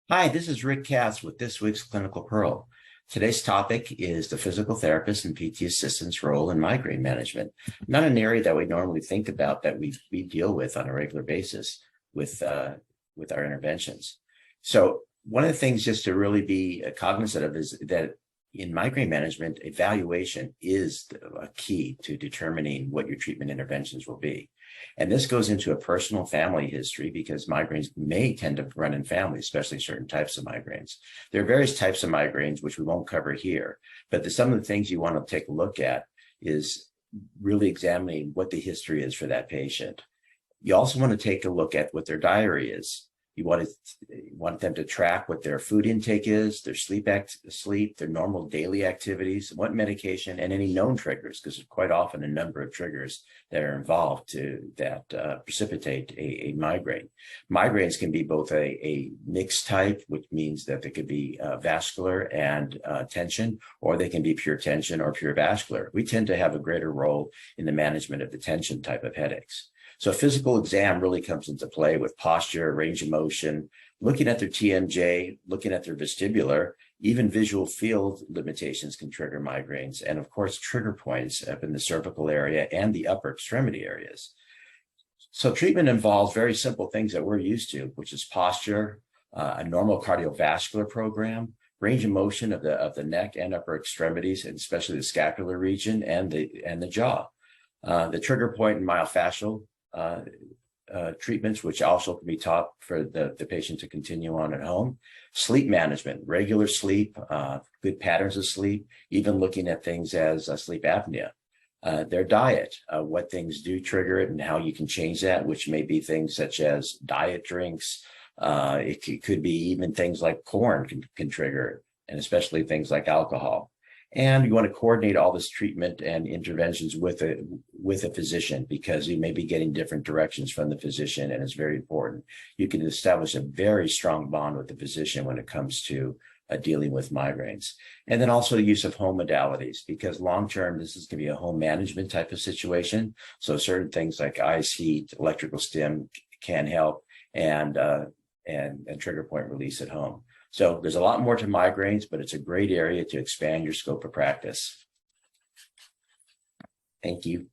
Hi, this is Rick Katz with this week's Clinical Pearl. Today's topic is the physical therapist and PT assistant's role in migraine management. Not an area that we normally think about that we deal with on a regular basis with our interventions. So one of the things just to really be cognizant of is that in migraine management, evaluation is a key to determining what your treatment interventions will be. And this goes into a personal family history because migraines may tend to run in families, especially certain types of migraines. There are various types of migraines, which we won't cover here, but some of the things you want to take a look at is really examining what the history is for that patient. You also want to take a look at what their diary is. You want them to track what their food intake is, their sleep, their normal daily activities, what medication, and any known triggers, because there's quite often a number of triggers that are involved that precipitate a migraine. Migraines can be both a mixed type, which means that they could be vascular and tension, or they can be pure tension or pure vascular. We tend to have a greater role in the management of the tension type of headaches. So physical exam really comes into play with posture, range of motion, looking at their TMJ, looking at their vestibular, even visual field limitations can trigger migraines. And of course, trigger points up in the cervical area and the upper extremity areas. So treatment involves very simple things that we're used to, which is posture, a normal cardiovascular program, range of motion of the neck and upper extremities, and especially the scapular region and the jaw. The trigger point and myofascial treatments, which also can be taught for the patient to continue on at home. Sleep management, regular sleep, good patterns of sleep, even looking at things as sleep apnea. Their diet, what things do trigger it and how you can change that, which may be things such as diet drinks. It could be even things like corn can trigger it, and especially things like alcohol. And you want to coordinate all this treatment and interventions with a physician, because you may be getting different directions from the physician, and it's very important. You can establish a very strong bond with the physician when it comes to dealing with migraines. And then also the use of home modalities, because long-term, this is going to be a home management type of situation. So certain things like ice, heat, electrical stim can help, and trigger point release at home. So there's a lot more to migraines, but it's a great area to expand your scope of practice. Thank you.